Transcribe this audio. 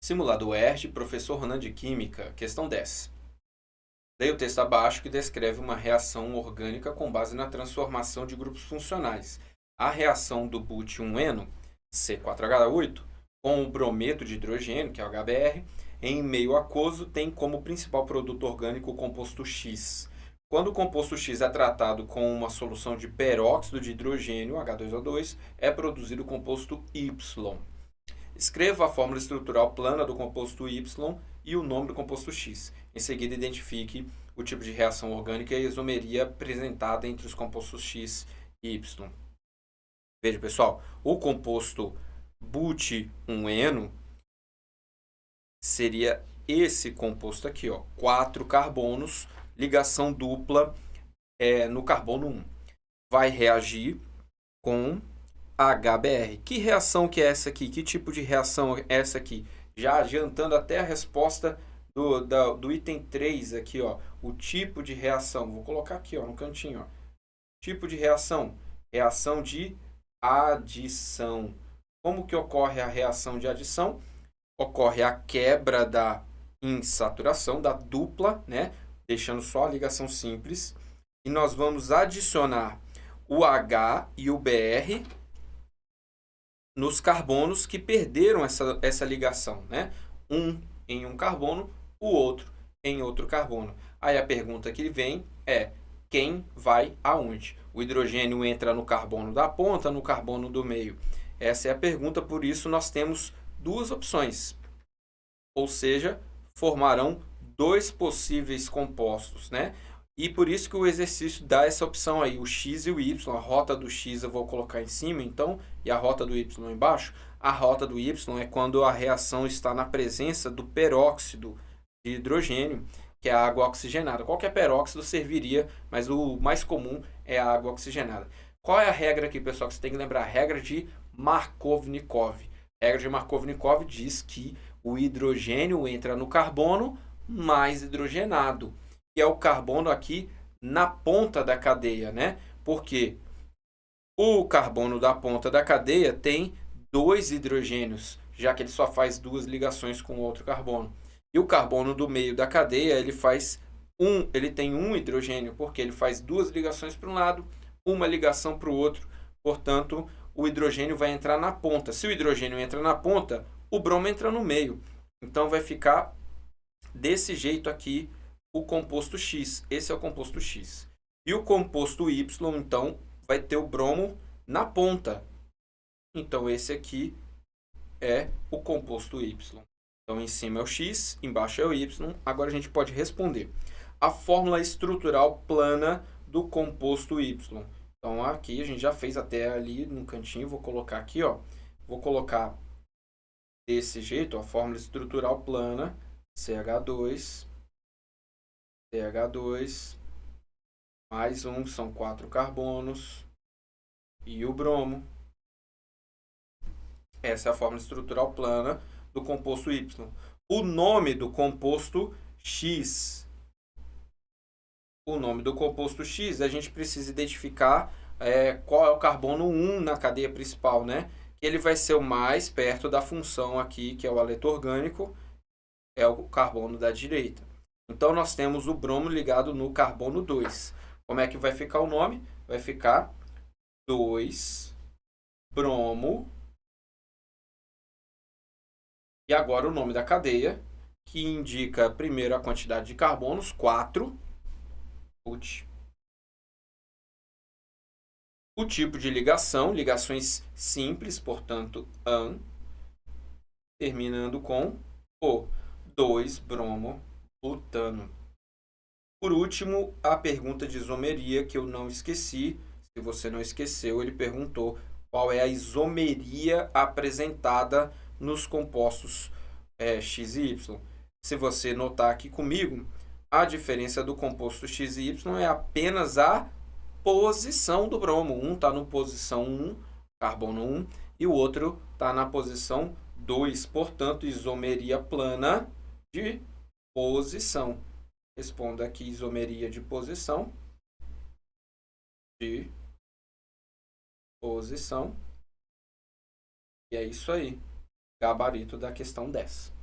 Simulado UERJ, professor Ronan de Química, questão 10. Leia o texto abaixo que descreve uma reação orgânica com base na transformação de grupos funcionais. A reação do but1-eno, C4H8, com o brometo de hidrogênio, que é o HBr, em meio aquoso tem como principal produto orgânico o composto X. Quando o composto X é tratado com uma solução de peróxido de hidrogênio, H2O2, é produzido o composto Y. Escreva a fórmula estrutural plana do composto Y e o nome do composto X. Em seguida, identifique o tipo de reação orgânica e a isomeria apresentada entre os compostos X e Y. Veja, pessoal, o composto but1-eno seria esse composto aqui, ó, 4 carbonos, ligação dupla no carbono 1. Vai reagir com HBr. Que reação que é essa aqui? Que tipo de reação é essa aqui? Já adiantando até a resposta do item 3 aqui, ó. O tipo de reação. Vou colocar aqui, ó, no cantinho, ó. Tipo de reação. Reação de adição. Como que ocorre a reação de adição? Ocorre a quebra da insaturação, da dupla, né? Deixando só a ligação simples. E nós vamos adicionar o H e o Br nos carbonos que perderam essa ligação, né? Um em um carbono, o outro em outro carbono. Aí a pergunta que vem é: quem vai aonde? O hidrogênio entra no carbono da ponta, no carbono do meio? Essa é a pergunta, por isso nós temos duas opções. Ou seja, formarão dois possíveis compostos, né? E por isso que o exercício dá essa opção aí, o X e o Y. A rota do X eu vou colocar em cima, então, e a rota do Y embaixo. A rota do Y é quando a reação está na presença do peróxido de hidrogênio, que é a água oxigenada. Qualquer peróxido serviria, mas o mais comum é a água oxigenada. Qual é a regra aqui, pessoal, que você tem que lembrar? A regra de Markovnikov. A regra de Markovnikov diz que o hidrogênio entra no carbono mais hidrogenado, que é o carbono aqui na ponta da cadeia, né? Porque o carbono da ponta da cadeia tem 2 hidrogênios, já que ele só faz 2 ligações com outro carbono. E o carbono do meio da cadeia, ele tem um hidrogênio, porque ele faz 2 ligações para um lado, uma ligação para o outro. Portanto, o hidrogênio vai entrar na ponta. Se o hidrogênio entra na ponta, o bromo entra no meio. Então vai ficar desse jeito aqui o composto X. Esse é o composto X. E o composto Y, então, vai ter o bromo na ponta. Então, esse aqui é o composto Y. Então, em cima é o X, embaixo é o Y. Agora a gente pode responder. A fórmula estrutural plana do composto Y. Então, aqui a gente já fez até ali no cantinho. Vou colocar aqui, ó. Vou colocar desse jeito, a fórmula estrutural plana, CH2, CH2, mais um, são 4 carbonos, e o bromo. Essa é a fórmula estrutural plana do composto Y. O nome do composto X. O nome do composto X, a gente precisa identificar qual é o carbono 1 na cadeia principal, né? Ele vai ser o mais perto da função aqui, que é o haleto orgânico, é o carbono da direita. Então, nós temos o bromo ligado no carbono 2. Como é que vai ficar o nome? Vai ficar 2-bromo. E agora o nome da cadeia, que indica primeiro a quantidade de carbonos, 4. O tipo de ligação, ligações simples, portanto, AN, terminando com o 2-bromo-butano. Por último, a pergunta de isomeria, que eu não esqueci. Se você não esqueceu, ele perguntou qual é a isomeria apresentada nos compostos X e Y. Se você notar aqui comigo, a diferença do composto X e Y é apenas a posição do bromo. Um está na posição 1, carbono 1, e o outro está na posição 2. Portanto, isomeria plana de posição. Responda aqui isomeria de posição. E é isso aí. Gabarito da questão 10.